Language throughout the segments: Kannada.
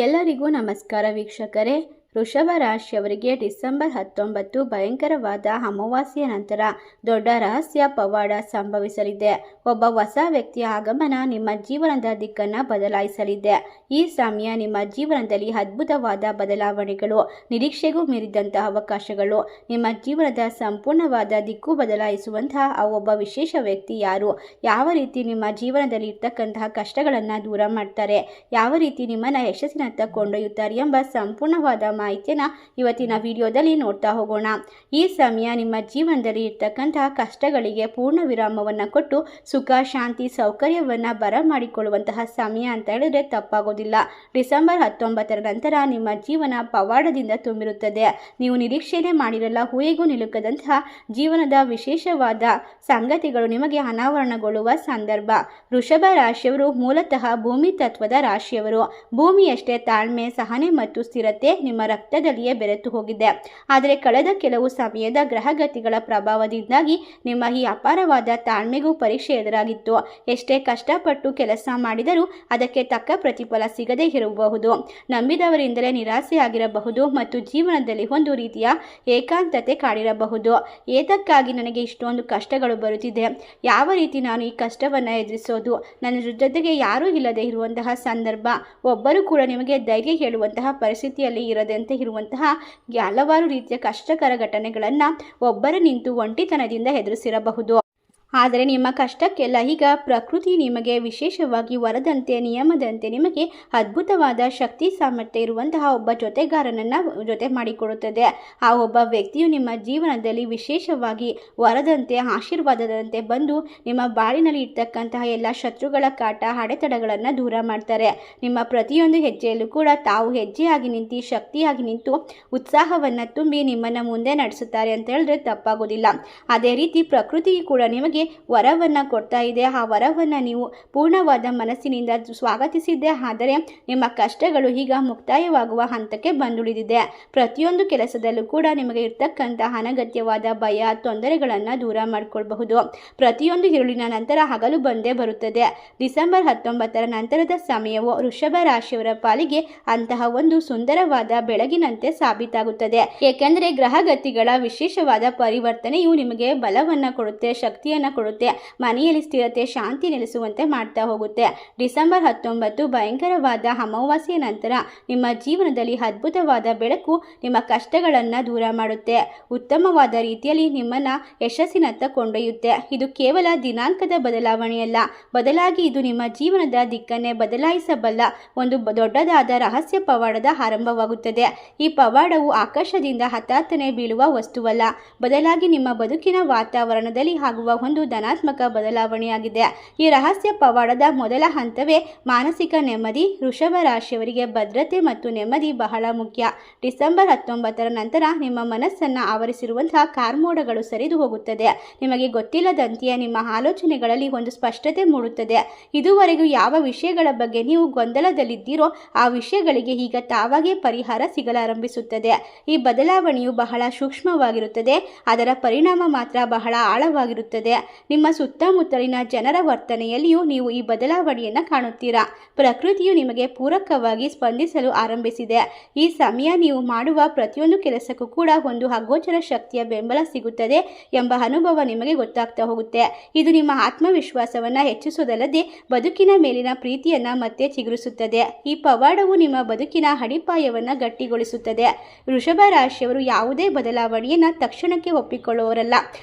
ಎಲ್ಲರಿಗೂ ನಮಸ್ಕಾರ ವೀಕ್ಷಕರೇ. ವೃಷಭ ರಾಶಿಯವರಿಗೆ ಡಿಸೆಂಬರ್ 19 ಭಯಂಕರವಾದ ಅಮಾವಾಸ್ಯೆಯ ನಂತರ ದೊಡ್ಡ ರಹಸ್ಯ ಪವಾಡ ಸಂಭವಿಸಲಿದೆ. ಒಬ್ಬ ಹೊಸ ವ್ಯಕ್ತಿಯ ಆಗಮನ ನಿಮ್ಮ ಜೀವನದ ದಿಕ್ಕನ್ನು ಬದಲಾಯಿಸಲಿದೆ. ಈ ಸಮಯ ನಿಮ್ಮ ಜೀವನದಲ್ಲಿ ಅದ್ಭುತವಾದ ಬದಲಾವಣೆಗಳು, ನಿರೀಕ್ಷೆಗೂ ಮೀರಿದಂತಹ ಅವಕಾಶಗಳು, ನಿಮ್ಮ ಜೀವನದ ಸಂಪೂರ್ಣವಾದ ದಿಕ್ಕು ಬದಲಾಯಿಸುವಂತಹ ಆ ಒಬ್ಬ ವಿಶೇಷ ವ್ಯಕ್ತಿ ಯಾರು, ಯಾವ ರೀತಿ ನಿಮ್ಮ ಜೀವನದಲ್ಲಿ ಇರ್ತಕ್ಕಂತಹ ಕಷ್ಟಗಳನ್ನು ದೂರ ಮಾಡ್ತಾರೆ, ಯಾವ ರೀತಿ ನಿಮ್ಮನ್ನು ಯಶಸ್ಸಿನತ್ತ ಕೊಂಡೊಯ್ಯುತ್ತಾರೆ ಎಂಬ ಸಂಪೂರ್ಣವಾದ ಮಾಹಿತಿಯನ್ನು ಇವತ್ತಿನ ವಿಡಿಯೋದಲ್ಲಿ ನೋಡ್ತಾ ಹೋಗೋಣ. ಈ ಸಮಯ ನಿಮ್ಮ ಜೀವನದಲ್ಲಿ ಇರ್ತಕ್ಕಂತಹ ಕಷ್ಟಗಳಿಗೆ ಪೂರ್ಣ ವಿರಾಮವನ್ನು ಕೊಟ್ಟು ಸುಖ, ಶಾಂತಿ, ಸೌಕರ್ಯವನ್ನು ಬರಮಾಡಿಕೊಳ್ಳುವಂತಹ ಸಮಯ ಅಂತ ಹೇಳಿದ್ರೆ ತಪ್ಪಾಗೋದಿಲ್ಲ. ಡಿಸೆಂಬರ್ 19 ನಂತರ ನಿಮ್ಮ ಜೀವನ ಪವಾಡದಿಂದ ತುಂಬಿರುತ್ತದೆ. ನೀವು ನಿರೀಕ್ಷೆನೇ ಮಾಡಿರಲ್ಲ, ಊಹೆಗೂ ನಿಲುಕದಂತಹ ಜೀವನದ ವಿಶೇಷವಾದ ಸಂಗತಿಗಳು ನಿಮಗೆ ಅನಾವರಣಗೊಳ್ಳುವ ಸಂದರ್ಭ. ವೃಷಭ ರಾಶಿಯವರು ಮೂಲತಃ ಭೂಮಿ ತತ್ವದ ರಾಶಿಯವರು. ಭೂಮಿಯಷ್ಟೇ ತಾಳ್ಮೆ, ಸಹನೆ ಮತ್ತು ಸ್ಥಿರತೆ ನಿಮ್ಮ ರಕ್ತದಲ್ಲಿಯೇ ಬೆರೆತು ಹೋಗಿದೆ. ಆದರೆ ಕಳೆದ ಕೆಲವು ಸಮಯದ ಗ್ರಹಗತಿಗಳ ಪ್ರಭಾವದಿಂದಾಗಿ ನಿಮ್ಮ ಈ ಅಪಾರವಾದ ತಾಳ್ಮೆಗೂ ಪರೀಕ್ಷೆ ಎದುರಾಗಿತ್ತು. ಎಷ್ಟೇ ಕಷ್ಟಪಟ್ಟು ಕೆಲಸ ಮಾಡಿದರೂ ಅದಕ್ಕೆ ತಕ್ಕ ಪ್ರತಿಫಲ ಸಿಗದೇ ಇರಬಹುದು. ನಂಬಿದವರಿಂದಲೇ ನಿರಾಸೆ ಆಗಿರಬಹುದು ಮತ್ತು ಜೀವನದಲ್ಲಿ ಒಂದು ರೀತಿಯ ಏಕಾಂತತೆ ಕಾಡಿರಬಹುದು. ಏತಕ್ಕಾಗಿ ನನಗೆ ಇಷ್ಟೊಂದು ಕಷ್ಟಗಳು ಬರುತ್ತಿದೆ, ಯಾವ ರೀತಿ ನಾನು ಈ ಕಷ್ಟವನ್ನು ಎದುರಿಸೋದು, ನನ್ನ ಜೊತೆಗೆ ಯಾರೂ ಇಲ್ಲದೆ ಇರುವಂತಹ ಸಂದರ್ಭ, ಒಬ್ಬರು ಕೂಡ ನಿಮಗೆ ಧೈರ್ಯ ಹೇಳುವಂತಹ ಪರಿಸ್ಥಿತಿಯಲ್ಲಿ ಇರದಂತೆ ಇರುವಂತಹ ಹಲವಾರು ರೀತಿಯ ಕಷ್ಟಕರ ಘಟನೆಗಳನ್ನು ಒಬ್ಬರು ನಿಂತು ಒಂಟಿತನದಿಂದ ಎದುರಿಸಿರಬಹುದು. ಆದರೆ ನಿಮ್ಮ ಕಷ್ಟಕ್ಕೆಲ್ಲ ಈಗ ಪ್ರಕೃತಿ ನಿಮಗೆ ವಿಶೇಷವಾಗಿ ವರದಂತೆ, ನಿಯಮದಂತೆ ನಿಮಗೆ ಅದ್ಭುತವಾದ ಶಕ್ತಿ ಸಾಮರ್ಥ್ಯ ಇರುವಂತಹ ಒಬ್ಬ ಜೊತೆಗಾರನನ್ನು ಜೊತೆ ಮಾಡಿಕೊಡುತ್ತದೆ. ಆ ಒಬ್ಬ ವ್ಯಕ್ತಿಯು ನಿಮ್ಮ ಜೀವನದಲ್ಲಿ ವಿಶೇಷವಾಗಿ ವರದಂತೆ, ಆಶೀರ್ವಾದದಂತೆ ಬಂದು ನಿಮ್ಮ ಬಾಳಿನಲ್ಲಿ ಇರ್ತಕ್ಕಂತಹ ಎಲ್ಲ ಶತ್ರುಗಳ ಕಾಟ, ಅಡೆತಡೆಗಳನ್ನು ದೂರ ಮಾಡ್ತಾರೆ. ನಿಮ್ಮ ಪ್ರತಿಯೊಂದು ಹೆಜ್ಜೆಯಲ್ಲೂ ಕೂಡ ತಾವು ಹೆಜ್ಜೆಯಾಗಿ ನಿಂತು, ಶಕ್ತಿಯಾಗಿ ನಿಂತು, ಉತ್ಸಾಹವನ್ನು ತುಂಬಿ ನಿಮ್ಮನ್ನು ಮುಂದೆ ನಡೆಸುತ್ತಾರೆ ಅಂತ ಹೇಳಿದ್ರೆ ತಪ್ಪಾಗೋದಿಲ್ಲ. ಅದೇ ರೀತಿ ಪ್ರಕೃತಿಯು ಕೂಡ ನಿಮಗೆ ವರವನ್ನು ಕೊಡ್ತಾ ಇದೆ. ಆ ವರವನ್ನು ನೀವು ಪೂರ್ಣವಾದ ಮನಸ್ಸಿನಿಂದ ಸ್ವಾಗತಿಸಿದ್ದೆ ಆದರೆ ನಿಮ್ಮ ಕಷ್ಟಗಳು ಈಗ ಮುಕ್ತಾಯವಾಗುವ ಹಂತಕ್ಕೆ ಬಂದುಳಿದಿದೆ. ಪ್ರತಿಯೊಂದು ಕೆಲಸದಲ್ಲೂ ಕೂಡ ನಿಮಗೆ ಇರ್ತಕ್ಕಂತಹ ಅನಗತ್ಯವಾದ ಭಯ, ತೊಂದರೆಗಳನ್ನು ದೂರ ಮಾಡಿಕೊಳ್ಬಹುದು. ಪ್ರತಿಯೊಂದು ഇരുಳಿನ ನಂತರ ಹಗಲು ಬಂದೇ ಬರುತ್ತದೆ. ಡಿಸೆಂಬರ್ 19 ನಂತರದ ಸಮಯವು ವೃಷಭ ರಾಶಿಯವರ ಪಾಲಿಗೆ ಅಂತಹ ಒಂದು ಸುಂದರವಾದ ಬೆಳಗಿನಂತೆ ಸಾಬೀತಾಗುತ್ತದೆ. ಏಕೆಂದರೆ ಗ್ರಹಗತಿಗಳ ವಿಶೇಷವಾದ ಪರಿವರ್ತನೆಯು ನಿಮಗೆ ಬಲವನ್ನು ಕೊಡುತ್ತೆ, ಶಕ್ತಿಯನ್ನು ಕೊಡುತ್ತೆ, ಮನೆಯಲ್ಲಿ ಸ್ಥಿರತೆ, ಶಾಂತಿ ನೆಲೆಸುವಂತೆ ಮಾಡ್ತಾ ಹೋಗುತ್ತೆ. ಡಿಸೆಂಬರ್ 19 ಭಯಂಕರವಾದ ಅಮಾವಾಸ್ಯೆಯ ನಂತರ ನಿಮ್ಮ ಜೀವನದಲ್ಲಿ ಅದ್ಭುತವಾದ ಬೆಳಕು ನಿಮ್ಮ ಕಷ್ಟಗಳನ್ನು ದೂರ ಮಾಡುತ್ತೆ, ಉತ್ತಮವಾದ ರೀತಿಯಲ್ಲಿ ನಿಮ್ಮನ್ನು ಯಶಸ್ಸಿನತ್ತ ಕೊಂಡೊಯ್ಯುತ್ತೆ. ಇದು ಕೇವಲ ದಿನಾಂಕದ ಬದಲಾವಣೆಯಲ್ಲ, ಬದಲಾಗಿ ಇದು ನಿಮ್ಮ ಜೀವನದ ದಿಕ್ಕನ್ನೇ ಬದಲಾಯಿಸಬಲ್ಲ ಒಂದು ದೊಡ್ಡದಾದ ರಹಸ್ಯ ಪವಾಡದ ಆರಂಭವಾಗುತ್ತದೆ. ಈ ಪವಾಡವು ಆಕಾಶದಿಂದ ಹಠಾತ್ತನೆ ಬೀಳುವ ವಸ್ತುವಲ್ಲ, ಬದಲಾಗಿ ನಿಮ್ಮ ಬದುಕಿನ ವಾತಾವರಣದಲ್ಲಿ ಆಗುವ ಒಂದು ಧನಾತ್ಮಕ ಬದಲಾವಣೆಯಾಗಿದೆ. ಈ ರಹಸ್ಯ ಪವಾಡದ ಮೊದಲ ಹಂತವೇ ಮಾನಸಿಕ ನೆಮ್ಮದಿ. ವೃಷಭ ರಾಶಿಯವರಿಗೆ ಭದ್ರತೆ ಮತ್ತು ನೆಮ್ಮದಿ ಬಹಳ ಮುಖ್ಯ. ಡಿಸೆಂಬರ್ 19 ನಂತರ ನಿಮ್ಮ ಮನಸ್ಸನ್ನು ಆವರಿಸಿರುವಂತಹ ಕಾರ್ಮೋಡಗಳು ಸರಿದು ಹೋಗುತ್ತದೆ. ನಿಮಗೆ ಗೊತ್ತಿಲ್ಲದಂತೆಯೇ ನಿಮ್ಮ ಆಲೋಚನೆಗಳಲ್ಲಿ ಒಂದು ಸ್ಪಷ್ಟತೆ ಮೂಡುತ್ತದೆ. ಇದುವರೆಗೂ ಯಾವ ವಿಷಯಗಳ ಬಗ್ಗೆ ನೀವು ಗೊಂದಲದಲ್ಲಿದ್ದೀರೋ ಆ ವಿಷಯಗಳಿಗೆ ಈಗ ತಾವಾಗೇ ಪರಿಹಾರ ಸಿಗಲಾರಂಭಿಸುತ್ತದೆ. ಈ ಬದಲಾವಣೆಯು ಬಹಳ ಸೂಕ್ಷ್ಮವಾಗಿರುತ್ತದೆ, ಅದರ ಪರಿಣಾಮ ಮಾತ್ರ ಬಹಳ ಆಳವಾಗಿರುತ್ತದೆ. ನಿಮ್ಮ ಸುತ್ತಮುತ್ತಲಿನ ಜನರ ವರ್ತನೆಯಲ್ಲಿಯೂ ನೀವು ಈ ಬದಲಾವಣೆಯನ್ನು ಕಾಣುತ್ತೀರಾ. ಪ್ರಕೃತಿಯು ನಿಮಗೆ ಪೂರಕವಾಗಿ ಸ್ಪಂದಿಸಲು ಆರಂಭಿಸಿದೆ. ಈ ಸಮಯ ನೀವು ಮಾಡುವ ಪ್ರತಿಯೊಂದು ಕೆಲಸಕ್ಕೂ ಕೂಡ ಒಂದು ಅಗೋಚರ ಶಕ್ತಿಯ ಬೆಂಬಲ ಸಿಗುತ್ತದೆ ಎಂಬ ಅನುಭವ ನಿಮಗೆ ಗೊತ್ತಾಗ್ತಾ ಹೋಗುತ್ತೆ. ಇದು ನಿಮ್ಮ ಆತ್ಮವಿಶ್ವಾಸವನ್ನು ಹೆಚ್ಚಿಸುವುದಲ್ಲದೆ ಬದುಕಿನ ಮೇಲಿನ ಪ್ರೀತಿಯನ್ನು ಮತ್ತೆ ಚಿಗುರಿಸುತ್ತದೆ. ಈ ಪವಾಡವು ನಿಮ್ಮ ಬದುಕಿನ ಅಡಿಪಾಯವನ್ನು ಗಟ್ಟಿಗೊಳಿಸುತ್ತದೆ. ವೃಷಭ ರಾಶಿಯವರು ಯಾವುದೇ ಬದಲಾವಣೆಯನ್ನು ತಕ್ಷಣಕ್ಕೆ ಒಪ್ಪಿಕೊಳ್ಳುವವರಲ್ಲ,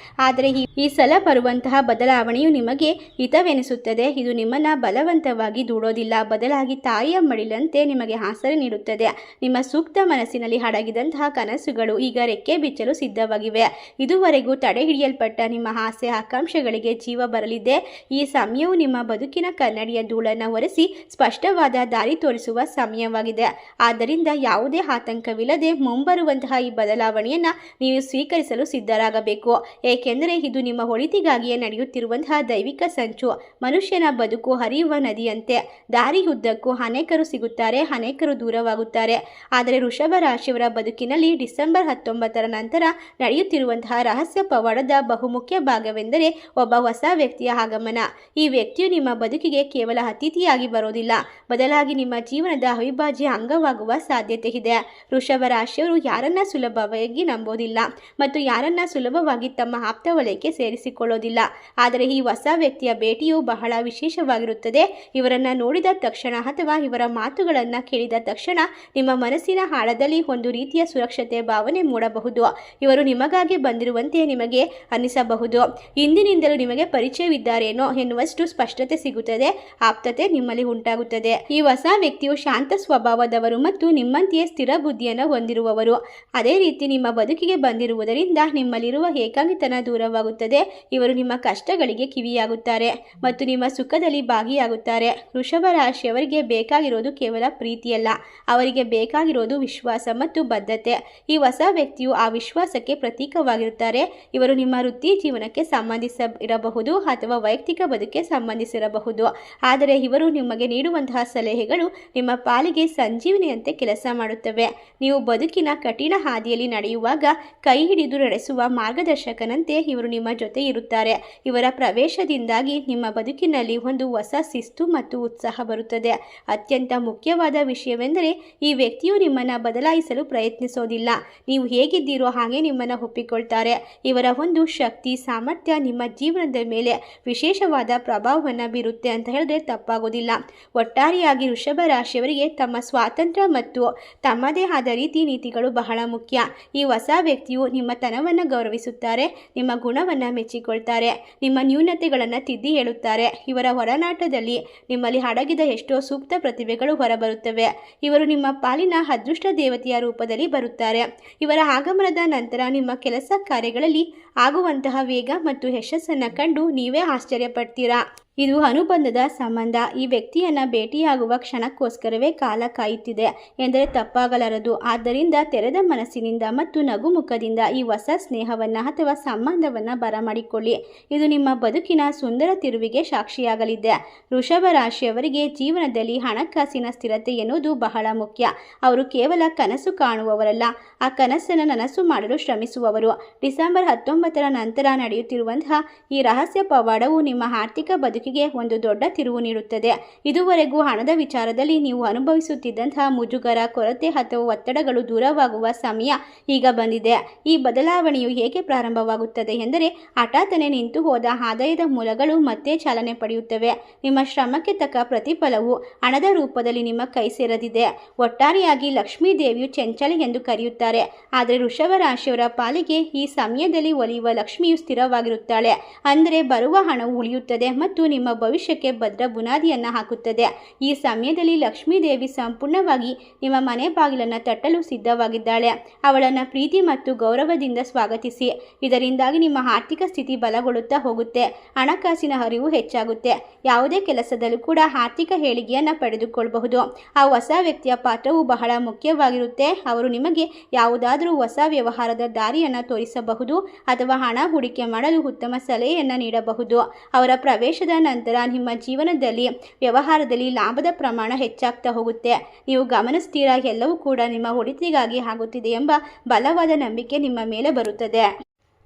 ಆದರೆ ಈ ಸಲ ಬರುವಂತಹ ಬದಲಾವಣೆಯು ನಿಮಗೆ ಹಿತವೆನಿಸುತ್ತದೆ. ಇದು ನಿಮ್ಮನ್ನು ಬಲವಂತವಾಗಿ ದೂಡೋದಿಲ್ಲ, ಬದಲಾಗಿ ತಾಯಿಯ ಮಡಿಲಂತೆ ನಿಮಗೆ ಆಸರೆ ನೀಡುತ್ತದೆ. ನಿಮ್ಮ ಸೂಕ್ತ ಮನಸ್ಸಿನಲ್ಲಿ ಅಡಗಿದಂತಹ ಕನಸುಗಳು ಈಗ ರೆಕ್ಕೆ ಬಿಚ್ಚಲು ಸಿದ್ಧವಾಗಿವೆ. ಇದುವರೆಗೂ ತಡೆ ಹಿಡಿಯಲ್ಪಟ್ಟ ನಿಮ್ಮ ಆಸೆ, ಆಕಾಂಕ್ಷೆಗಳಿಗೆ ಜೀವ ಬರಲಿದೆ. ಈ ಸಮಯವು ನಿಮ್ಮ ಬದುಕಿನ ಕನ್ನಡಿಯ ಧೂಳನ್ನು ಒರೆಸಿ ಸ್ಪಷ್ಟವಾದ ದಾರಿ ತೋರಿಸುವ ಸಮಯವಾಗಿದೆ. ಆದ್ದರಿಂದ ಯಾವುದೇ ಆತಂಕವಿಲ್ಲದೆ ಮುಂಬರುವಂತಹ ಈ ಬದಲಾವಣೆಯನ್ನು ನೀವು ಸ್ವೀಕರಿಸಲು ಸಿದ್ಧರಾಗಬೇಕು. ಏಕೆಂದರೆ ಇದು ನಿಮ್ಮ ಒಳಿತಿಗಾಗಿ ನಿಮಗಾಗಿಯೇ ನಡೆಯುತ್ತಿರುವಂತಹ ದೈವಿಕ ಸಂಚು. ಮನುಷ್ಯನ ಬದುಕು ಹರಿಯುವ ನದಿಯಂತೆ. ದಾರಿ ಉದ್ದಕ್ಕೂ ಅನೇಕರು ಸಿಗುತ್ತಾರೆ, ಅನೇಕರು ದೂರವಾಗುತ್ತಾರೆ. ಆದರೆ ವೃಷಭ ರಾಶಿಯವರ ಬದುಕಿನಲ್ಲಿ ಡಿಸೆಂಬರ್ 19ರ ನಂತರ ನಡೆಯುತ್ತಿರುವಂತಹ ರಹಸ್ಯ ಪವಾಡದ ಬಹುಮುಖ್ಯ ಭಾಗವೆಂದರೆ ಒಬ್ಬ ಹೊಸ ವ್ಯಕ್ತಿಯ ಆಗಮನ. ಈ ವ್ಯಕ್ತಿಯು ನಿಮ್ಮ ಬದುಕಿಗೆ ಕೇವಲ ಅತಿಥಿಯಾಗಿ ಬರೋದಿಲ್ಲ, ಬದಲಾಗಿ ನಿಮ್ಮ ಜೀವನದ ಅವಿಭಾಜ್ಯ ಅಂಗವಾಗುವ ಸಾಧ್ಯತೆ ಇದೆ. ವೃಷಭ ರಾಶಿಯವರು ಯಾರನ್ನ ಸುಲಭವಾಗಿ ನಂಬೋದಿಲ್ಲ ಮತ್ತು ಯಾರನ್ನ ಸುಲಭವಾಗಿ ತಮ್ಮ ಆಪ್ತ ವಲಯಕ್ಕೆ ಸೇರಿಸಿಕೊಳ್ಳೋದಿಲ್ಲ. ಆದರೆ ಈ ಹೊಸ ವ್ಯಕ್ತಿಯ ಭೇಟಿಯು ಬಹಳ ವಿಶೇಷವಾಗಿರುತ್ತದೆ. ಇವರನ್ನ ನೋಡಿದ ತಕ್ಷಣ ಅಥವಾ ಇವರ ಮಾತುಗಳನ್ನು ಕೇಳಿದ ತಕ್ಷಣ ನಿಮ್ಮ ಮನಸ್ಸಿನ ಆಳದಲ್ಲಿ ಒಂದು ರೀತಿಯ ಸುರಕ್ಷತೆ ಭಾವನೆ ಮೂಡಬಹುದು. ಇವರು ನಿಮಗಾಗಿ ಬಂದಿರುವಂತೆ ನಿಮಗೆ ಅನ್ನಿಸಬಹುದು. ಇಂದಿನಿಂದಲೂ ನಿಮಗೆ ಪರಿಚಯವಿದ್ದಾರೇನೋ ಎನ್ನುವಷ್ಟು ಸ್ಪಷ್ಟತೆ ಸಿಗುತ್ತದೆ. ಆಪ್ತತೆ ನಿಮ್ಮಲ್ಲಿ ಉಂಟಾಗುತ್ತದೆ. ಈ ಹೊಸ ವ್ಯಕ್ತಿಯು ಶಾಂತ ಸ್ವಭಾವದವರು ಮತ್ತು ನಿಮ್ಮಂತೆಯೇ ಸ್ಥಿರ ಬುದ್ಧಿಯನ್ನು ಹೊಂದಿರುವವರು. ಅದೇ ರೀತಿ ನಿಮ್ಮ ಬದುಕಿಗೆ ಬಂದಿರುವುದರಿಂದ ನಿಮ್ಮಲ್ಲಿರುವ ಏಕಾಂಗಿತನ ದೂರವಾಗುತ್ತದೆ. ಇವರು ನಿಮ್ಮ ಕಷ್ಟಗಳಿಗೆ ಕಿವಿಯಾಗುತ್ತಾರೆ ಮತ್ತು ನಿಮ್ಮ ಸುಖದಲ್ಲಿ ಭಾಗಿಯಾಗುತ್ತಾರೆ. ವೃಷಭ ರಾಶಿಯವರಿಗೆ ಬೇಕಾಗಿರೋದು ಕೇವಲ ಪ್ರೀತಿಯಲ್ಲ, ಅವರಿಗೆ ಬೇಕಾಗಿರೋದು ವಿಶ್ವಾಸ ಮತ್ತು ಬದ್ಧತೆ. ಈ ಹೊಸ ವ್ಯಕ್ತಿಯು ಆ ವಿಶ್ವಾಸಕ್ಕೆ ಪ್ರತೀಕವಾಗಿರುತ್ತಾರೆ. ಇವರು ನಿಮ್ಮ ವೃತ್ತಿ ಜೀವನಕ್ಕೆ ಸಂಬಂಧಿಸಿರಬಹುದು ಅಥವಾ ವೈಯಕ್ತಿಕ ಬದುಕಿಗೆ ಸಂಬಂಧಿಸಿರಬಹುದು. ಆದರೆ ಇವರು ನಿಮಗೆ ನೀಡುವಂತಹ ಸಲಹೆಗಳು ನಿಮ್ಮ ಪಾಲಿಗೆ ಸಂಜೀವನಿಯಂತೆ ಕೆಲಸ ಮಾಡುತ್ತವೆ. ನೀವು ಬದುಕಿನ ಕಠಿಣ ಹಾದಿಯಲ್ಲಿ ನಡೆಯುವಾಗ ಕೈ ಹಿಡಿದು ನಡೆಸುವ ಮಾರ್ಗದರ್ಶಕನಂತೆ ಇವರು ನಿಮ್ಮ ಜೊತೆ ಇರುತ್ತಾರೆ. ಇವರ ಪ್ರವೇಶದಿಂದಾಗಿ ನಿಮ್ಮ ಬದುಕಿನಲ್ಲಿ ಒಂದು ಹೊಸ ಶಿಸ್ತು ಮತ್ತು ಉತ್ಸಾಹ ಬರುತ್ತದೆ. ಅತ್ಯಂತ ಮುಖ್ಯವಾದ ವಿಷಯವೆಂದರೆ ಈ ವ್ಯಕ್ತಿಯು ನಿಮ್ಮನ್ನು ಬದಲಾಯಿಸಲು ಪ್ರಯತ್ನಿಸೋದಿಲ್ಲ. ನೀವು ಹೇಗಿದ್ದೀರೋ ಹಾಗೆ ನಿಮ್ಮನ್ನು ಒಪ್ಪಿಕೊಳ್ತಾರೆ. ಇವರ ಒಂದು ಶಕ್ತಿ ಸಾಮರ್ಥ್ಯ ನಿಮ್ಮ ಜೀವನದ ಮೇಲೆ ವಿಶೇಷವಾದ ಪ್ರಭಾವವನ್ನು ಬೀರುತ್ತೆ ಅಂತ ಹೇಳಿದ್ರೆ ತಪ್ಪಾಗೋದಿಲ್ಲ. ಒಟ್ಟಾರೆಯಾಗಿ ವೃಷಭ ರಾಶಿಯವರಿಗೆ ತಮ್ಮ ಸ್ವಾತಂತ್ರ್ಯ ಮತ್ತು ತಮ್ಮದೇ ಆದ ರೀತಿ ನೀತಿಗಳು ಬಹಳ ಮುಖ್ಯ. ಈ ಹೊಸ ವ್ಯಕ್ತಿಯು ನಿಮ್ಮ ತನವನ್ನು ಗೌರವಿಸುತ್ತಾರೆ, ನಿಮ್ಮ ಗುಣವನ್ನು ಮೆಚ್ಚಿಕೊಳ್ತಾರೆ, ನಿಮ್ಮ ನ್ಯೂನತೆಗಳನ್ನು ತಿದ್ದಿ ಹೇಳುತ್ತಾರೆ. ಇವರ ಹೊರನಾಟದಲ್ಲಿ ನಿಮ್ಮಲ್ಲಿ ಅಡಗಿದ ಎಷ್ಟೋ ಸೂಕ್ತ ಪ್ರತಿಭೆಗಳು ಹೊರಬರುತ್ತವೆ. ಇವರು ನಿಮ್ಮ ಪಾಲಿನ ಅದೃಷ್ಟ ದೇವತೆಯ ರೂಪದಲ್ಲಿ ಬರುತ್ತಾರೆ. ಇವರ ಆಗಮನದ ನಂತರ ನಿಮ್ಮ ಕೆಲಸ ಕಾರ್ಯಗಳಲ್ಲಿ ಆಗುವಂತಹ ವೇಗ ಮತ್ತು ಯಶಸ್ಸನ್ನು ಕಂಡು ನೀವೇ ಆಶ್ಚರ್ಯಪಡ್ತೀರಾ. ಇದು ಅನುಬಂಧದ ಸಂಬಂಧ. ಈ ವ್ಯಕ್ತಿಯನ್ನು ಭೇಟಿಯಾಗುವ ಕ್ಷಣಕ್ಕೋಸ್ಕರವೇ ಕಾಲ ಕಾಯುತ್ತಿದೆ ಎಂದರೆ ತಪ್ಪಾಗಲಾರದು. ಆದ್ದರಿಂದ ತೆರೆದ ಮನಸ್ಸಿನಿಂದ ಮತ್ತು ನಗುಮುಖದಿಂದ ಈ ಹೊಸ ಸ್ನೇಹವನ್ನು ಅಥವಾ ಸಂಬಂಧವನ್ನು ಬರಮಾಡಿಕೊಳ್ಳಿ. ಇದು ನಿಮ್ಮ ಬದುಕಿನ ಸುಂದರ ತಿರುವಿಗೆ ಸಾಕ್ಷಿಯಾಗಲಿದೆ. ವೃಷಭ ರಾಶಿಯವರಿಗೆ ಜೀವನದಲ್ಲಿ ಹಣಕಾಸಿನ ಸ್ಥಿರತೆ ಎನ್ನುವುದು ಬಹಳ ಮುಖ್ಯ. ಅವರು ಕೇವಲ ಕನಸು ಕಾಣುವವರಲ್ಲ, ಆ ಕನಸನ್ನು ನನಸು ಮಾಡಲು ಶ್ರಮಿಸುವವರು. ಡಿಸೆಂಬರ್ 19ರ ನಂತರ ನಡೆಯುತ್ತಿರುವಂತಹ ಈ ರಹಸ್ಯ ಪವಾಡವು ನಿಮ್ಮ ಆರ್ಥಿಕ ಬದುಕಿಗೆ ಒಂದು ದೊಡ್ಡ ತಿರುವು ನೀಡುತ್ತದೆ. ಇದುವರೆಗೂ ಹಣದ ವಿಚಾರದಲ್ಲಿ ನೀವು ಅನುಭವಿಸುತ್ತಿದ್ದಂತಹ ಮುಜುಗರ, ಕೊರತೆ ಅಥವಾ ಒತ್ತಡಗಳು ದೂರವಾಗುವ ಸಮಯ ಈಗ ಬಂದಿದೆ. ಈ ಬದಲಾವಣೆಯು ಹೇಗೆ ಪ್ರಾರಂಭವಾಗುತ್ತದೆ ಎಂದರೆ ಹಠಾತ್ತನೆ ನಿಂತು ಹೋದ ಆದಾಯದ ಮೂಲಗಳು ಮತ್ತೆ ಚಾಲನೆ ಪಡೆಯುತ್ತವೆ. ನಿಮ್ಮ ಶ್ರಮಕ್ಕೆ ತಕ್ಕ ಪ್ರತಿಫಲವು ಹಣದ ರೂಪದಲ್ಲಿ ನಿಮ್ಮ ಕೈ ಸೇರದಿದೆ. ಒಟ್ಟಾರೆಯಾಗಿ ಲಕ್ಷ್ಮೀ ದೇವಿಯು ಚಂಚಲೆ ಎಂದು ಕರೆಯುತ್ತಾರೆ. ಆದರೆ ವೃಷಭ ರಾಶಿಯವರ ಪಾಲಿಗೆ ಈ ಸಮಯದಲ್ಲಿ ಒಲಿಯುವ ಲಕ್ಷ್ಮಿಯು ಸ್ಥಿರವಾಗಿರುತ್ತಾಳೆ. ಅಂದರೆ ಬರುವ ಹಣವು ಉಳಿಯುತ್ತದೆ ಮತ್ತು ನಿಮ್ಮ ಭವಿಷ್ಯಕ್ಕೆ ಭದ್ರ ಬುನಾದಿಯನ್ನು ಹಾಕುತ್ತದೆ. ಈ ಸಮಯದಲ್ಲಿ ಲಕ್ಷ್ಮೀ ದೇವಿ ಸಂಪೂರ್ಣವಾಗಿ ನಿಮ್ಮ ಮನೆ ಬಾಗಿಲನ್ನು ತಟ್ಟಲು ಸಿದ್ಧವಾಗಿದ್ದಾಳೆ. ಅವಳನ್ನು ಪ್ರೀತಿ ಮತ್ತು ಗೌರವದಿಂದ ಸ್ವಾಗತಿಸಿ. ಇದರಿಂದಾಗಿ ನಿಮ್ಮ ಆರ್ಥಿಕ ಸ್ಥಿತಿ ಬಲಗೊಳ್ಳುತ್ತಾ ಹೋಗುತ್ತೆ. ಹಣಕಾಸಿನ ಹರಿವು ಹೆಚ್ಚಾಗುತ್ತೆ. ಯಾವುದೇ ಕೆಲಸದಲ್ಲೂ ಕೂಡ ಆರ್ಥಿಕ ಏಳಿಗೆಯನ್ನು ಪಡೆದುಕೊಳ್ಳಬಹುದು. ಆ ಹೊಸ ವ್ಯಕ್ತಿಯ ಪಾತ್ರವು ಬಹಳ ಮುಖ್ಯವಾಗಿರುತ್ತೆ. ಅವರು ನಿಮಗೆ ಯಾವುದಾದರೂ ಹೊಸ ವ್ಯವಹಾರದ ದಾರಿಯನ್ನು ತೋರಿಸಬಹುದು ಅಥವಾ ಹಣ ಹೂಡಿಕೆ ಮಾಡಲು ಉತ್ತಮ ಸಲಹೆಯನ್ನು ನೀಡಬಹುದು. ಅವರ ಪ್ರವೇಶದ ನಂತರ ನಿಮ್ಮ ಜೀವನದಲ್ಲಿ ವ್ಯವಹಾರದಲ್ಲಿ ಲಾಭದ ಪ್ರಮಾಣ ಹೆಚ್ಚಾಗ್ತಾ ಹೋಗುತ್ತೆ. ನೀವು ಗಮನಿಸ್ತೀರಾ, ಎಲ್ಲವೂ ಕೂಡ ನಿಮ್ಮ ಒಳಿತಿಗಾಗಿ ಆಗುತ್ತಿದೆ ಎಂಬ ಬಲವಾದ ನಂಬಿಕೆ ನಿಮ್ಮ ಮೇಲೆ ಬರುತ್ತದೆ.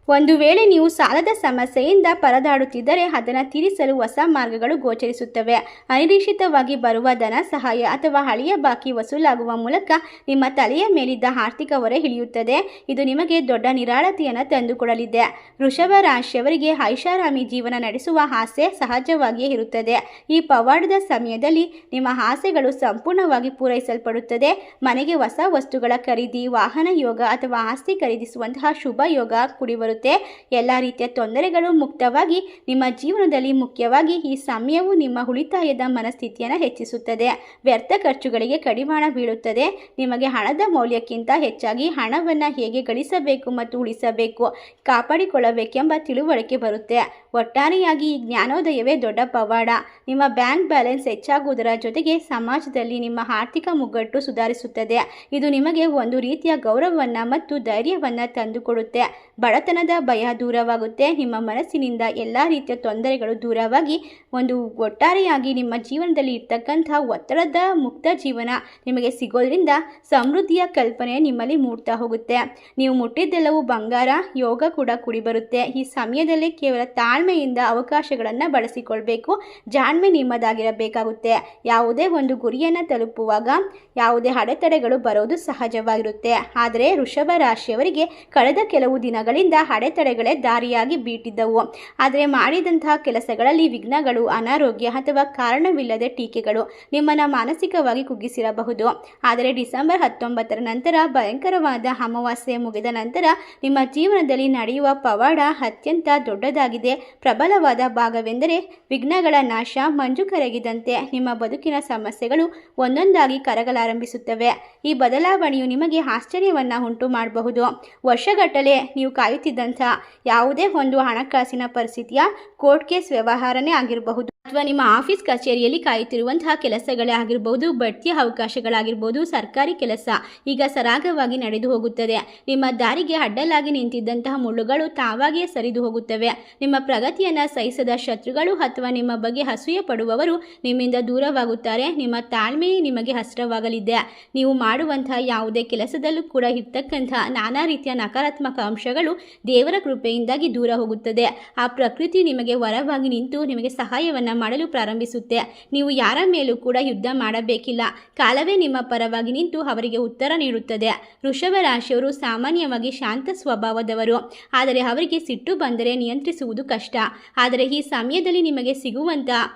ಒಂದು ವೇಳೆ ನೀವು ಸಾಲದ ಸಮಸ್ಯೆಯಿಂದ ಪರದಾಡುತ್ತಿದ್ದರೆ ಅದನ್ನು ತೀರಿಸಲು ಹೊಸ ಮಾರ್ಗಗಳು ಗೋಚರಿಸುತ್ತವೆ. ಅನಿರೀಕ್ಷಿತವಾಗಿ ಬರುವ ಧನ ಸಹಾಯ ಅಥವಾ ಹಳೆಯ ಬಾಕಿ ವಸೂಲಾಗುವ ಮೂಲಕ ನಿಮ್ಮ ತಲೆಯ ಮೇಲಿದ್ದ ಆರ್ಥಿಕ ಹೊರೆ ಇಳಿಯುತ್ತದೆ. ಇದು ನಿಮಗೆ ದೊಡ್ಡ ನಿರಾಳತೆಯನ್ನು ತಂದುಕೊಡಲಿದೆ. ವೃಷಭ ರಾಶಿಯವರಿಗೆ ಐಷಾರಾಮಿ ಜೀವನ ನಡೆಸುವ ಆಸೆ ಸಹಜವಾಗಿಯೇ ಇರುತ್ತದೆ. ಈ ಪವಾಡದ ಸಮಯದಲ್ಲಿ ನಿಮ್ಮ ಆಸೆಗಳು ಸಂಪೂರ್ಣವಾಗಿ ಪೂರೈಸಲ್ಪಡುತ್ತದೆ. ಮನೆಗೆ ಹೊಸ ವಸ್ತುಗಳ ಖರೀದಿ, ವಾಹನ ಯೋಗ ಅಥವಾ ಆಸ್ತಿ ಖರೀದಿಸುವಂತಹ ಶುಭ ಯೋಗ ಕೂಡಿ ಬರುತ್ತೆ. ಎಲ್ಲ ರೀತಿಯ ತೊಂದರೆಗಳು ಮುಕ್ತವಾಗಿ ನಿಮ್ಮ ಜೀವನದಲ್ಲಿ. ಮುಖ್ಯವಾಗಿ ಈ ಸಮಯವು ನಿಮ್ಮ ಉಳಿತಾಯದ ಮನಸ್ಥಿತಿಯನ್ನು ಹೆಚ್ಚಿಸುತ್ತದೆ. ವ್ಯರ್ಥ ಖರ್ಚುಗಳಿಗೆ ಕಡಿವಾಣ ಬೀಳುತ್ತದೆ. ನಿಮಗೆ ಹಣದ ಮೌಲ್ಯಕ್ಕಿಂತ ಹೆಚ್ಚಾಗಿ ಹಣವನ್ನು ಹೇಗೆ ಗಳಿಸಬೇಕು ಮತ್ತು ಉಳಿಸಬೇಕು, ಕಾಪಾಡಿಕೊಳ್ಳಬೇಕೆಂಬ ತಿಳುವಳಿಕೆ ಬರುತ್ತೆ. ಒಟ್ಟಾರೆಯಾಗಿ ಈ ಜ್ಞಾನೋದಯವೇ ದೊಡ್ಡ ಪವಾಡ. ನಿಮ್ಮ ಬ್ಯಾಂಕ್ ಬ್ಯಾಲೆನ್ಸ್ ಹೆಚ್ಚಾಗುವುದರ ಜೊತೆಗೆ ಸಮಾಜದಲ್ಲಿ ನಿಮ್ಮ ಆರ್ಥಿಕ ಮುಗ್ಗಟ್ಟು ಸುಧಾರಿಸುತ್ತದೆ. ಇದು ನಿಮಗೆ ಒಂದು ರೀತಿಯ ಗೌರವವನ್ನು ಮತ್ತು ಧೈರ್ಯವನ್ನು ತಂದುಕೊಡುತ್ತೆ. ಬಡತನ ಬಡತನದ ಭಯ ದೂರವಾಗುತ್ತೆ. ನಿಮ್ಮ ಮನಸ್ಸಿನಿಂದ ಎಲ್ಲ ರೀತಿಯ ತೊಂದರೆಗಳು ದೂರವಾಗಿ ಒಂದು ಒಟ್ಟಾರೆಯಾಗಿ ನಿಮ್ಮ ಜೀವನದಲ್ಲಿ ಇರ್ತಕ್ಕಂಥ ಒತ್ತಡದ ಮುಕ್ತ ಜೀವನ ನಿಮಗೆ ಸಿಗೋದ್ರಿಂದ ಸಮೃದ್ಧಿಯ ಕಲ್ಪನೆ ನಿಮ್ಮಲ್ಲಿ ಮೂಡ್ತಾ ಹೋಗುತ್ತೆ. ನೀವು ಮುಟ್ಟಿದ್ದೆಲ್ಲವೂ ಬಂಗಾರ ಯೋಗ ಕೂಡ ಕೂಡಿ ಬರುತ್ತೆ. ಈ ಸಮಯದಲ್ಲಿ ಕೇವಲ ತಾಳ್ಮೆಯಿಂದ ಅವಕಾಶಗಳನ್ನು ಬಳಸಿಕೊಳ್ಬೇಕು. ಜಾಣ್ಮೆ ನಿಮ್ಮದಾಗಿರಬೇಕಾಗುತ್ತೆ. ಯಾವುದೇ ಒಂದು ಗುರಿಯನ್ನು ತಲುಪುವಾಗ ಯಾವುದೇ ಅಡೆತಡೆಗಳು ಬರೋದು ಸಹಜವಾಗಿರುತ್ತೆ. ಆದರೆ ವೃಷಭ ರಾಶಿಯವರಿಗೆ ಕಳೆದ ಕೆಲವು ದಿನಗಳಿಂದ ಅಡೆತಡೆಗಳೇ ದಾರಿಯಾಗಿ ಬೀಟಿದ್ದವು. ಆದರೆ ಮಾಡಿದಂತಹ ಕೆಲಸಗಳಲ್ಲಿ ವಿಘ್ನಗಳು, ಅನಾರೋಗ್ಯ ಅಥವಾ ಕಾರಣವಿಲ್ಲದೆ ಟೀಕೆಗಳು ನಿಮ್ಮನ್ನು ಮಾನಸಿಕವಾಗಿ ಕುಗ್ಗಿಸಿರಬಹುದು. ಆದರೆ ಡಿಸೆಂಬರ್ 19ರ ನಂತರ ಭಯಂಕರವಾದ ಅಮಾವಾಸ್ಯೆ ಮುಗಿದ ನಂತರ ನಿಮ್ಮ ಜೀವನದಲ್ಲಿ ನಡೆಯುವ ಪವಾಡ ಅತ್ಯಂತ ದೊಡ್ಡದಾಗಿದೆ. ಪ್ರಬಲವಾದ ಭಾಗವೆಂದರೆ ವಿಘ್ನಗಳ ನಾಶ. ಮಂಜು ಕರಗಿದಂತೆ ನಿಮ್ಮ ಬದುಕಿನ ಸಮಸ್ಯೆಗಳು ಒಂದೊಂದಾಗಿ ಕರಗಲಾರಂಭಿಸುತ್ತವೆ. ಈ ಬದಲಾವಣೆಯು ನಿಮಗೆ ಆಶ್ಚರ್ಯವನ್ನು ಉಂಟು ಮಾಡಬಹುದು. ವರ್ಷಗಟ್ಟಲೆ ನೀವು ಕಾಯುತ್ತಿದ್ದಂಥ ಯಾವುದೇ ಒಂದು ಹಣಕಾಸಿನ ಪರಿಸ್ಥಿತಿಯ ಕೋರ್ಟ್ ಕೇಸ್ ವ್ಯವಹಾರನೇ ಆಗಿರಬಹುದು ಅಥವಾ ನಿಮ್ಮ ಆಫೀಸ್ ಕಚೇರಿಯಲ್ಲಿ ಕಾಯುತ್ತಿರುವಂತಹ ಕೆಲಸಗಳೇ ಆಗಿರಬಹುದು, ಬಡ್ತಿಯ ಅವಕಾಶಗಳಾಗಿರ್ಬೋದು, ಸರ್ಕಾರಿ ಕೆಲಸ ಈಗ ಸರಾಗವಾಗಿ ನಡೆದು ಹೋಗುತ್ತದೆ. ನಿಮ್ಮ ದಾರಿಗೆ ಅಡ್ಡಲಾಗಿ ನಿಂತಿದ್ದಂತಹ ಮುಳ್ಳುಗಳು ತಾವಾಗಿಯೇ ಸರಿದು ಹೋಗುತ್ತವೆ. ನಿಮ್ಮ ಪ್ರಗತಿಯನ್ನು ಸಹಿಸದ ಶತ್ರುಗಳು ಅಥವಾ ನಿಮ್ಮ ಬಗ್ಗೆ ಅಸೂಯೆ ಪಡುವವರು ನಿಮ್ಮಿಂದ ದೂರವಾಗುತ್ತಾರೆ. ನಿಮ್ಮ ತಾಳ್ಮೆ ನಿಮಗೆ ಹಸ್ರವಾಗಲಿದೆ. ನೀವು ಮಾಡುವಂತಹ ಯಾವುದೇ ಕೆಲಸದಲ್ಲೂ ಕೂಡ ಇರ್ತಕ್ಕಂಥ ನಾನಾ ರೀತಿಯ ನಕಾರಾತ್ಮಕ ಅಂಶಗಳು ದೇವರ ಕೃಪೆಯಿಂದಾಗಿ ದೂರ ಹೋಗುತ್ತದೆ. ಆ ಪ್ರಕೃತಿ ನಿಮಗೆ ವರವಾಗಿ ನಿಂತು ನಿಮಗೆ ಸಹಾಯವನ್ನು ಮಾಡಲು ಪ್ರಾರಂಭಿಸುತ್ತೆ. ನೀವು ಯಾರ ಮೇಲೂ ಕೂಡ ಯುದ್ಧ ಮಾಡಬೇಕಿಲ್ಲ. ಕಾಲವೇ ನಿಮ್ಮ ಪರವಾಗಿ ನಿಂತು ಅವರಿಗೆ ಉತ್ತರ ನೀಡುತ್ತದೆ. ವೃಷಭ ರಾಶಿಯವರು ಸಾಮಾನ್ಯವಾಗಿ ಶಾಂತ ಸ್ವಭಾವದವರು. ಆದರೆ ಅವರಿಗೆ ಸಿಟ್ಟು ಬಂದರೆ ನಿಯಂತ್ರಿಸುವುದು ಕಷ್ಟ. ಆದರೆ ಈ ಸಮಯದಲ್ಲಿ ನಿಮಗೆ ಸಿಗುವಂಥ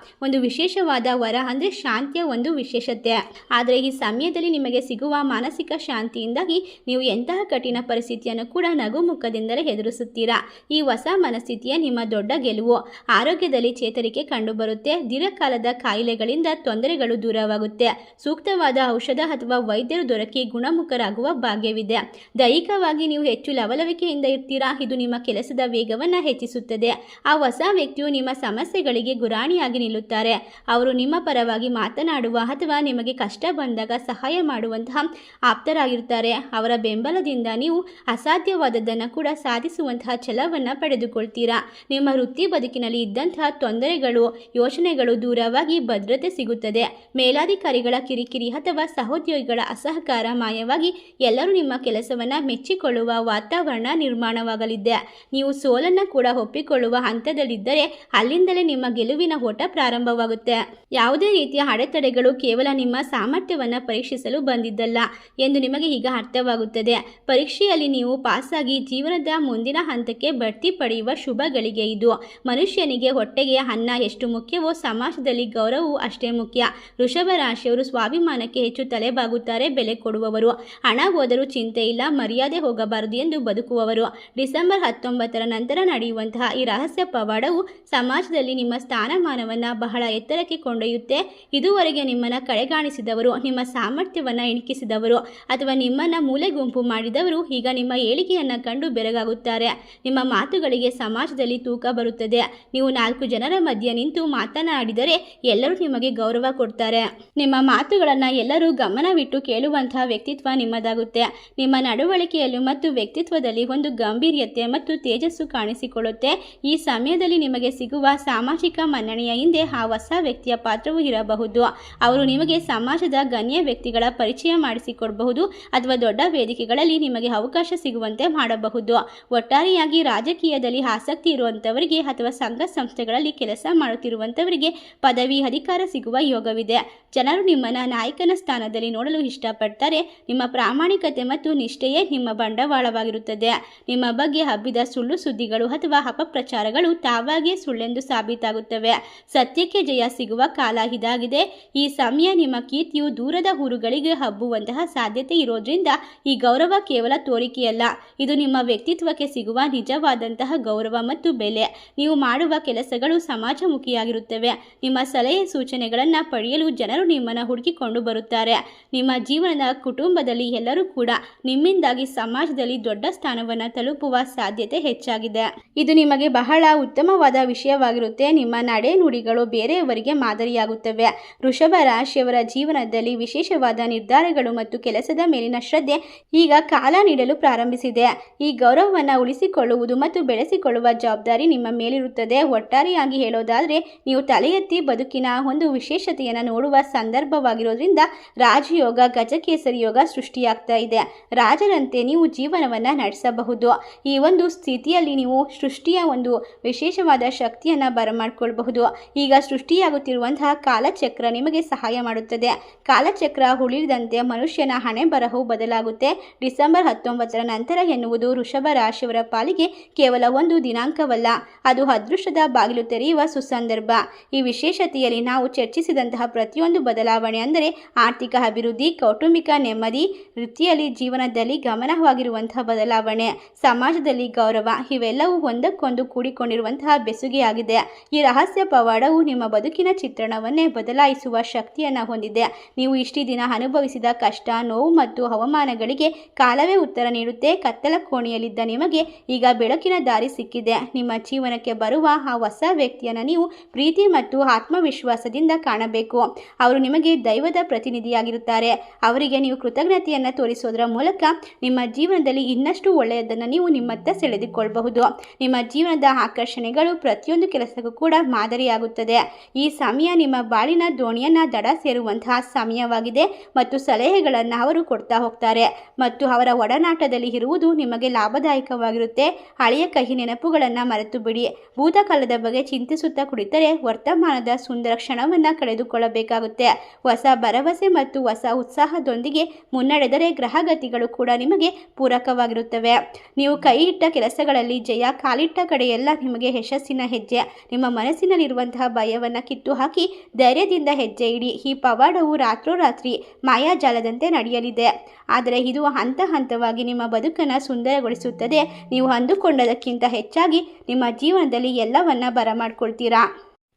ಒಂದು ವಿಶೇಷವಾದ ವರ ಅಂದರೆ ಶಾಂತಿಯ ಒಂದು ವಿಶೇಷತೆ. ಆದರೆ ಈ ಸಮಯದಲ್ಲಿ ನಿಮಗೆ ಸಿಗುವ ಮಾನಸಿಕ ಶಾಂತಿಯಿಂದಾಗಿ ನೀವು ಎಂತಹ ಕಠಿಣ ಪರಿಸ್ಥಿತಿಯನ್ನು ಕೂಡ ನಗುಮುಖದಿಂದಲೇ ಎದುರಿಸುತ್ತೀರಾ. ಈ ಹೊಸ ಮನಸ್ಥಿತಿಯೇ ನಿಮ್ಮ ದೊಡ್ಡ ಗೆಲುವು. ಆರೋಗ್ಯದಲ್ಲಿ ಚೇತರಿಕೆ ಕಂಡುಬರುತ್ತೆ. ದೀರ್ಘಕಾಲದ ಕಾಯಿಲೆಗಳಿಂದ ತೊಂದರೆಗಳು ದೂರವಾಗುತ್ತೆ. ಸೂಕ್ತವಾದ ಔಷಧ ಅಥವಾ ವೈದ್ಯರು ದೊರಕಿ ಗುಣಮುಖರಾಗುವ ಭಾಗ್ಯವಿದೆ. ದೈಹಿಕವಾಗಿ ನೀವು ಹೆಚ್ಚು ಲವಲವಿಕೆಯಿಂದ ಇರ್ತೀರಾ. ಇದು ನಿಮ್ಮ ಕೆಲಸದ ವೇಗವನ್ನು ಹೆಚ್ಚಿಸುತ್ತದೆ. ಆ ಹೊಸ ವ್ಯಕ್ತಿಯು ನಿಮ್ಮ ಸಮಸ್ಯೆಗಳಿಗೆ ಗುರಾಣಿಯಾಗಿ ನಿಲ್ಲುತ್ತಾರೆ. ಅವರು ನಿಮ್ಮ ಪರವಾಗಿ ಮಾತನಾಡುವ ಅಥವಾ ನಿಮಗೆ ಕಷ್ಟ ಬಂದಾಗ ಸಹಾಯ ಮಾಡುವಂತಹ ಆಪ್ತರಾಗಿರ್ತಾರೆ. ಅವರ ಬೆಂಬಲದಿಂದ ನೀವು ಅಸಾಧ್ಯವಾದದ್ದನ್ನು ಕೂಡ ಸಾಧಿಸುವಂತಹ ಛಲವನ್ನು ಪಡೆದುಕೊಳ್ತೀರಾ. ನಿಮ್ಮ ವೃತ್ತಿ ಬದುಕಿನಲ್ಲಿ ಇದ್ದಂತಹ ತೊಂದರೆಗಳು, ಯೋಚನೆಗಳು ದೂರವಾಗಿ ಭದ್ರತೆ ಸಿಗುತ್ತದೆ. ಮೇಲಾಧಿಕಾರಿಗಳ ಕಿರಿಕಿರಿ ಅಥವಾ ಸಹೋದ್ಯೋಗಿಗಳ ಅಸಹಕಾರ ಮಾಯವಾಗಿ ಎಲ್ಲರೂ ನಿಮ್ಮ ಕೆಲಸವನ್ನು ಮೆಚ್ಚಿಕೊಳ್ಳುವ ವಾತಾವರಣ ನಿರ್ಮಾಣವಾಗಲಿದೆ. ನೀವು ಸೋಲನ್ನು ಕೂಡ ಒಪ್ಪಿಕೊಳ್ಳುವ ಹಂತದಲ್ಲಿದ್ದರೆ ಅಲ್ಲಿಂದಲೇ ನಿಮ್ಮ ಗೆಲುವಿನ ಓಟ ಪ್ರಾರಂಭವಾಗುತ್ತೆ. ಯಾವುದೇ ರೀತಿಯ ಅಡೆತಡೆಗಳು ಕೇವಲ ನಿಮ್ಮ ಸಾಮರ್ಥ್ಯವನ್ನು ಪರೀಕ್ಷಿಸಲು ಬಂದಿದ್ದಲ್ಲ ಎಂದು ನಿಮಗೆ ಈಗ ಅರ್ಥವಾಗುತ್ತದೆ. ಪರೀಕ್ಷೆಯಲ್ಲಿ ನೀವು ಪಾಸಾಗಿ ಜೀವನದ ಮುಂದಿನ ಹಂತಕ್ಕೆ ಬಡ್ತಿ ಪಡೆಯುವ ಶುಭ ಗಳಿಗೆ ಇದು. ಮನುಷ್ಯನಿಗೆ ಹೊಟ್ಟೆಗೆ ಅನ್ನ ಎಷ್ಟು ಮುಖ್ಯವೋ ಸಮಾಜದಲ್ಲಿ ಗೌರವವು ಅಷ್ಟೇ ಮುಖ್ಯ. ವೃಷಭ ರಾಶಿಯವರು ಸ್ವಾಭಿಮಾನಕ್ಕೆ ಹೆಚ್ಚು ತಲೆಬಾಗುತ್ತಾರೆ. ಬೆಲೆ ಕೊಡುವವರು. ಹಣ ಹೋದರೂ ಚಿಂತೆ ಇಲ್ಲ, ಮರ್ಯಾದೆ ಹೋಗಬಾರದು ಎಂದು ಬದುಕುವವರು. ಡಿಸೆಂಬರ್ 19ರ ನಂತರ ನಡೆಯುವಂತಹ ಈ ರಹಸ್ಯ ಪವಾಡವು ಸಮಾಜದಲ್ಲಿ ನಿಮ್ಮ ಸ್ಥಾನಮಾನವನ್ನು ಬಹಳ ಎತ್ತರಕ್ಕೆ ಕೊಂಡೊಯ್ಯುತ್ತೆ. ಇದುವರೆಗೆ ನಿಮ್ಮನ್ನು ಕಡೆಗಾಣಿಸಿದವರು, ನಿಮ್ಮ ಸಾಮರ್ಥ್ಯವನ್ನು ಇಣಕಿಸಿದವರು ಅಥವಾ ನಿಮ್ಮನ್ನು ಮೂಲೆ ಗುಂಪು ಮಾಡಿದವರು ಈಗ ನಿಮ್ಮ ಏಳಿಗೆಯನ್ನು ಕಂಡು ಬೆರಗಾಗುತ್ತಾರೆ. ನಿಮ್ಮ ಮಾತುಗಳಿಗೆ ಸಮಾಜದಲ್ಲಿ ತೂಕ ಬರುತ್ತದೆ. ನೀವು 4 ಜನರ ಮಧ್ಯೆ ನಿಂತು ಮಾತನಾಡಿದರೆ ಎಲ್ಲರೂ ನಿಮಗೆ ಗೌರವ ಕೊಡ್ತಾರೆ. ನಿಮ್ಮ ಮಾತುಗಳನ್ನು ಎಲ್ಲರೂ ಗಮನವಿಟ್ಟು ಕೇಳುವಂತಹ ವ್ಯಕ್ತಿತ್ವ ನಿಮ್ಮದಾಗುತ್ತೆ. ನಿಮ್ಮ ನಡವಳಿಕೆಯಲ್ಲೂ ಮತ್ತು ವ್ಯಕ್ತಿತ್ವದಲ್ಲಿ ಒಂದು ಗಂಭೀರ್ಯತೆ ಮತ್ತು ತೇಜಸ್ಸು ಕಾಣಿಸಿಕೊಳ್ಳುತ್ತೆ. ಈ ಸಮಯದಲ್ಲಿ ನಿಮಗೆ ಸಿಗುವ ಸಾಮಾಜಿಕ ಮನ್ನಣೆಯ ಹಿಂದೆ ಆ ಹೊಸ ವ್ಯಕ್ತಿಯ ಪಾತ್ರವೂ ಇರಬಹುದು. ಅವರು ನಿಮಗೆ ಸಮಾಜದ ಗಣ್ಯ ವ್ಯಕ್ತಿಗಳ ಪರಿಚಯ ಮಾಡಿಸಿಕೊಡಬಹುದು ಅಥವಾ ದೊಡ್ಡ ವೇದಿಕೆಗಳಲ್ಲಿ ನಿಮಗೆ ಅವಕಾಶ ಸಿಗುವಂತೆ ಮಾಡಬಹುದು. ಒಟ್ಟಾರೆಯಾಗಿ ರಾಜಕೀಯದಲ್ಲಿ ಆಸಕ್ತಿ ಇರುವಂಥವರಿಗೆ ಅಥವಾ ಸಂಘ ಸಂಸ್ಥೆಗಳಲ್ಲಿ ಕೆಲಸ ಮಾಡುತ್ತಿರುವಂಥವರಿಗೆ ಪದವಿ ಅಧಿಕಾರ ಸಿಗುವ ಯೋಗವಿದೆ. ಜನರು ನಿಮ್ಮನ್ನು ನಾಯಕನ ಸ್ಥಾನದಲ್ಲಿ ನೋಡಲು ಇಷ್ಟಪಡ್ತಾರೆ. ನಿಮ್ಮ ಪ್ರಾಮಾಣಿಕತೆ ಮತ್ತು ನಿಷ್ಠೆಯೇ ನಿಮ್ಮ ಬಂಡವಾಳವಾಗಿರುತ್ತದೆ. ನಿಮ್ಮ ಬಗ್ಗೆ ಹಬ್ಬಿದ ಸುಳ್ಳು ಸುದ್ದಿಗಳು ಅಥವಾ ಅಪಪ್ರಚಾರಗಳು ತಾವಾಗಿಯೇ ಸುಳ್ಳೆಂದು ಸಾಬೀತಾಗುತ್ತವೆ. ಸತ್ಯಕ್ಕೆ ಜಯ ಸಿಗುವ ಕಾಲ ಇದಾಗಿದೆ. ಈ ಸಮಯ ನಿಮ್ಮ ಕೀರ್ತಿಯು ದೂರದ ಊರುಗಳಿಗೆ ಹಬ್ಬುವಂತಹ ಸಾಧ್ಯತೆ ಇರೋದ್ರಿಂದ ಈ ಗೌರವ ಕೇವಲ ತೋರಿಕೆಯಲ್ಲ, ಇದು ನಿಮ್ಮ ವ್ಯಕ್ತಿತ್ವಕ್ಕೆ ಸಿಗುವ ನಿಜವಾದಂತಹ ಗೌರವ ಮತ್ತು ಬೆಲೆ. ನೀವು ಮಾಡುವ ಕೆಲಸಗಳು ಸಮಾಜಮುಖಿಯಾಗಿ ಬದಲಾಗಿರುತ್ತವೆ. ನಿಮ್ಮ ಸಲಹೆ ಸೂಚನೆಗಳನ್ನು ಪಡೆಯಲು ಜನರು ನಿಮ್ಮನ್ನು ಹುಡುಕಿಕೊಂಡು ಬರುತ್ತಾರೆ. ನಿಮ್ಮ ಜೀವನದ ಕುಟುಂಬದಲ್ಲಿ ಎಲ್ಲರೂ ಕೂಡ ನಿಮ್ಮಿಂದಾಗಿ ಸಮಾಜದಲ್ಲಿ ದೊಡ್ಡ ಸ್ಥಾನವನ್ನು ತಲುಪುವ ಸಾಧ್ಯತೆ ಹೆಚ್ಚಾಗಿದೆ. ಇದು ನಿಮಗೆ ಬಹಳ ಉತ್ತಮವಾದ ವಿಷಯವಾಗಿರುತ್ತೆ. ನಿಮ್ಮ ನಡೆ ನುಡಿಗಳು ಬೇರೆಯವರಿಗೆ ಮಾದರಿಯಾಗುತ್ತವೆ. ವೃಷಭ ರಾಶಿಯವರ ಜೀವನದಲ್ಲಿ ವಿಶೇಷವಾದ ನಿರ್ಧಾರಗಳು ಮತ್ತು ಕೆಲಸದ ಮೇಲಿನ ಶ್ರದ್ಧೆ ಈಗ ಕಾಲ ನೀಡಲು ಪ್ರಾರಂಭಿಸಿದೆ. ಈ ಗೌರವವನ್ನು ಉಳಿಸಿಕೊಳ್ಳುವುದು ಮತ್ತು ಬೆಳೆಸಿಕೊಳ್ಳುವ ಜವಾಬ್ದಾರಿ ನಿಮ್ಮ ಮೇಲಿರುತ್ತದೆ. ಒಟ್ಟಾರೆಯಾಗಿ ಹೇಳೋದಾದರೆ ನೀವು ತಲೆ ಎತ್ತಿ ಬದುಕಿನ ಒಂದು ವಿಶೇಷತೆಯನ್ನು ನೋಡುವ ಸಂದರ್ಭವಾಗಿರೋದ್ರಿಂದ ರಾಜಯೋಗ ಗಜಕೇಸರಿ ಯೋಗ ಸೃಷ್ಟಿಯಾಗ್ತಾ ಇದೆ. ರಾಜರಂತೆ ನೀವು ಜೀವನವನ್ನು ನಡೆಸಬಹುದು. ಈ ಒಂದು ಸ್ಥಿತಿಯಲ್ಲಿ ನೀವು ಸೃಷ್ಟಿಯ ಒಂದು ವಿಶೇಷವಾದ ಶಕ್ತಿಯನ್ನು ಬರಮಾಡಿಕೊಳ್ಳಬಹುದು. ಈಗ ಸೃಷ್ಟಿಯಾಗುತ್ತಿರುವಂತಹ ಕಾಲಚಕ್ರ ನಿಮಗೆ ಸಹಾಯ ಮಾಡುತ್ತದೆ. ಕಾಲಚಕ್ರ ಉಳಿದಂತೆ ಮನುಷ್ಯನ ಹಣೆ ಬರಹವು ಬದಲಾಗುತ್ತೆ. ಡಿಸೆಂಬರ್ 19ರ ನಂತರ ಎನ್ನುವುದು ವೃಷಭ ರಾಶಿಯವರ ಪಾಲಿಗೆ ಕೇವಲ ಒಂದು ದಿನಾಂಕವಲ್ಲ, ಅದು ಅದೃಷ್ಟದ ಬಾಗಿಲು ತೆರೆಯುವ ಸುಸಂದರ್ಭ. ಈ ವಿಶೇಷತೆಯಲ್ಲಿ ನಾವು ಚರ್ಚಿಸಿದಂತಹ ಪ್ರತಿಯೊಂದು ಬದಲಾವಣೆ ಅಂದರೆ ಆರ್ಥಿಕ ಅಭಿವೃದ್ಧಿ, ಕೌಟುಂಬಿಕ ನೆಮ್ಮದಿ, ವೃತ್ತಿಯಲ್ಲಿ ಜೀವನದಲ್ಲಿ ಗಮನವಾಗಿರುವಂತಹ ಬದಲಾವಣೆ, ಸಮಾಜದಲ್ಲಿ ಗೌರವ, ಇವೆಲ್ಲವೂ ಒಂದಕ್ಕೊಂದು ಕೂಡಿಕೊಂಡಿರುವಂತಹ ಬೆಸುಗೆಯಾಗಿದೆ. ಈ ರಹಸ್ಯ ಪವಾಡವು ನಿಮ್ಮ ಬದುಕಿನ ಚಿತ್ರಣವನ್ನೇ ಬದಲಾಯಿಸುವ ಶಕ್ತಿಯನ್ನು ಹೊಂದಿದೆ. ನೀವು ಇಷ್ಟೇ ದಿನ ಅನುಭವಿಸಿದ ಕಷ್ಟ, ನೋವು ಮತ್ತು ಅವಮಾನಗಳಿಗೆ ಕಾಲವೇ ಉತ್ತರ ನೀಡುತ್ತೆ. ಕತ್ತಲ ಕೋಣೆಯಲ್ಲಿದ್ದ ನಿಮಗೆ ಈಗ ಬೆಳಕಿನ ದಾರಿ ಸಿಕ್ಕಿದೆ. ನಿಮ್ಮ ಜೀವನಕ್ಕೆ ಬರುವ ಆ ಹೊಸ ವ್ಯಕ್ತಿಯನ್ನು ನೀವು ಪ್ರೀತಿ ಮತ್ತು ಆತ್ಮವಿಶ್ವಾಸದಿಂದ ಕಾಣಬೇಕು. ಅವರು ನಿಮಗೆ ದೈವದ ಪ್ರತಿನಿಧಿಯಾಗಿರುತ್ತಾರೆ. ಅವರಿಗೆ ನೀವು ಕೃತಜ್ಞತೆಯನ್ನು ತೋರಿಸೋದರ ಮೂಲಕ ನಿಮ್ಮ ಜೀವನದಲ್ಲಿ ಇನ್ನಷ್ಟು ಒಳ್ಳೆಯದನ್ನು ನೀವು ನಿಮ್ಮತ್ತ ಸೆಳೆದುಕೊಳ್ಳಬಹುದು. ನಿಮ್ಮ ಜೀವನದ ಆಕರ್ಷಣೆಗಳು ಪ್ರತಿಯೊಂದು ಕೆಲಸಕ್ಕೂ ಕೂಡ ಮಾದರಿಯಾಗುತ್ತದೆ. ಈ ಸಮಯ ನಿಮ್ಮ ಬಾಳಿನ ದೋಣಿಯನ್ನು ದಡ ಸೇರುವಂತಹ ಸಮಯವಾಗಿದೆ ಮತ್ತು ಸಲಹೆಗಳನ್ನು ಅವರು ಕೊಡ್ತಾ ಹೋಗ್ತಾರೆ ಮತ್ತು ಅವರ ಒಡನಾಟದಲ್ಲಿ ಇರುವುದು ನಿಮಗೆ ಲಾಭದಾಯಕವಾಗಿರುತ್ತೆ. ಹಳೆಯ ಕಹಿ ನೆನಪುಗಳನ್ನು ಮರೆತು ಬಿಡಿ. ಭೂತಕಾಲದ ಬಗ್ಗೆ ಚಿಂತಿಸುತ್ತಾ ಕುಳಿತರೆ ವರ್ತಮಾನದ ಸುಂದರ ಕ್ಷಣವನ್ನು ಕಳೆದುಕೊಳ್ಳಬೇಕಾಗುತ್ತೆ. ಹೊಸ ಭರವಸೆ ಮತ್ತು ಹೊಸ ಉತ್ಸಾಹದೊಂದಿಗೆ ಮುನ್ನಡೆದರೆ ಗ್ರಹಗತಿಗಳು ಕೂಡ ನಿಮಗೆ ಪೂರಕವಾಗಿರುತ್ತವೆ. ನೀವು ಕೈ ಇಟ್ಟ ಕೆಲಸಗಳಲ್ಲಿ ಜಯ, ಕಾಲಿಟ್ಟ ಕಡೆಯೆಲ್ಲ ನಿಮಗೆ ಯಶಸ್ಸಿನ ಹೆಜ್ಜೆ. ನಿಮ್ಮ ಮನಸ್ಸಿನಲ್ಲಿರುವಂತಹ ಭಯವನ್ನು ಕಿತ್ತು ಹಾಕಿ ಧೈರ್ಯದಿಂದ ಹೆಜ್ಜೆ ಇಡಿ. ಈ ಪವಾಡವು ರಾತ್ರೋರಾತ್ರಿ ಮಾಯಾಜಾಲದಂತೆ ನಡೆಯಲಿದೆ, ಆದರೆ ಇದು ಹಂತ ಹಂತವಾಗಿ ನಿಮ್ಮ ಬದುಕನ್ನು ಸುಂದರಗೊಳಿಸುತ್ತದೆ. ನೀವು ಅಂದುಕೊಂಡದಕ್ಕಿಂತ ಹೆಚ್ಚಾಗಿ ನಿಮ್ಮ ಜೀವನದಲ್ಲಿ ಎಲ್ಲವನ್ನ ಬರಮಾಡ್ಕೊಳ್ತೀರಾ.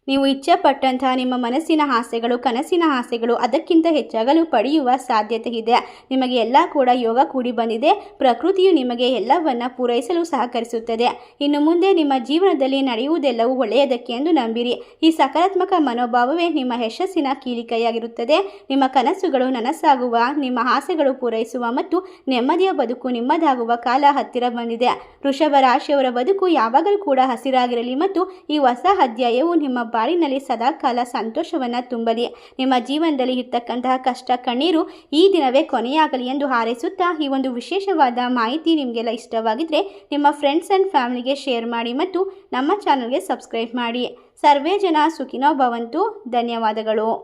ನೀವು ಇಚ್ಛೆಪಟ್ಟಂತಹ ನಿಮ್ಮ ಮನಸ್ಸಿನ ಆಸೆಗಳು, ಕನಸಿನ ಆಸೆಗಳು ಅದಕ್ಕಿಂತ ಹೆಚ್ಚಾಗಲು ಪಡೆಯುವ ಸಾಧ್ಯತೆ ಇದೆ. ನಿಮಗೆ ಎಲ್ಲ ಕೂಡ ಯೋಗ ಕೂಡಿ ಬಂದಿದೆ. ಪ್ರಕೃತಿಯು ನಿಮಗೆ ಎಲ್ಲವನ್ನ ಪೂರೈಸಲು ಸಹಕರಿಸುತ್ತದೆ. ಇನ್ನು ಮುಂದೆ ನಿಮ್ಮ ಜೀವನದಲ್ಲಿ ನಡೆಯುವುದೆಲ್ಲವೂ ಒಳ್ಳೆಯದಕ್ಕೆ ಎಂದು ನಂಬಿರಿ. ಈ ಸಕಾರಾತ್ಮಕ ಮನೋಭಾವವೇ ನಿಮ್ಮ ಯಶಸ್ಸಿನ ಕೀಲಿಕೈಯಾಗಿರುತ್ತದೆ. ನಿಮ್ಮ ಕನಸುಗಳು ನನಸಾಗುವ, ನಿಮ್ಮ ಆಸೆಗಳು ಪೂರೈಸುವ ಮತ್ತು ನೆಮ್ಮದಿಯ ಬದುಕು ನಿಮ್ಮದಾಗುವ ಕಾಲ ಹತ್ತಿರ ಬಂದಿದೆ. ವೃಷಭ ರಾಶಿಯವರ ಬದುಕು ಯಾವಾಗಲೂ ಕೂಡ ಹಸಿರಾಗಿರಲಿ ಮತ್ತು ಈ ಹೊಸ ಅಧ್ಯಾಯವು ನಿಮ್ಮ ಬಾಳಿನಲ್ಲಿ ಸದಾಕಾಲ ಸಂತೋಷವನ್ನು ತುಂಬಲಿ. ನಿಮ್ಮ ಜೀವನದಲ್ಲಿ ಇರ್ತಕ್ಕಂತಹ ಕಷ್ಟ, ಕಣ್ಣೀರು ಈ ದಿನವೇ ಕೊನೆಯಾಗಲಿ ಎಂದು ಹಾರೈಸುತ್ತಾ, ಈ ಒಂದು ವಿಶೇಷವಾದ ಮಾಹಿತಿ ನಿಮಗೆಲ್ಲ ಇಷ್ಟವಾಗಿದ್ದರೆ ನಿಮ್ಮ ಫ್ರೆಂಡ್ಸ್ ಆ್ಯಂಡ್ ಫ್ಯಾಮಿಲಿಗೆ ಶೇರ್ ಮಾಡಿ ಮತ್ತು ನಮ್ಮ ಚಾನಲ್ಗೆ ಸಬ್ಸ್ಕ್ರೈಬ್ ಮಾಡಿ. ಸರ್ವೇ ಜನ ಸುಖಿನೋ ಭವಂತು. ಧನ್ಯವಾದಗಳು.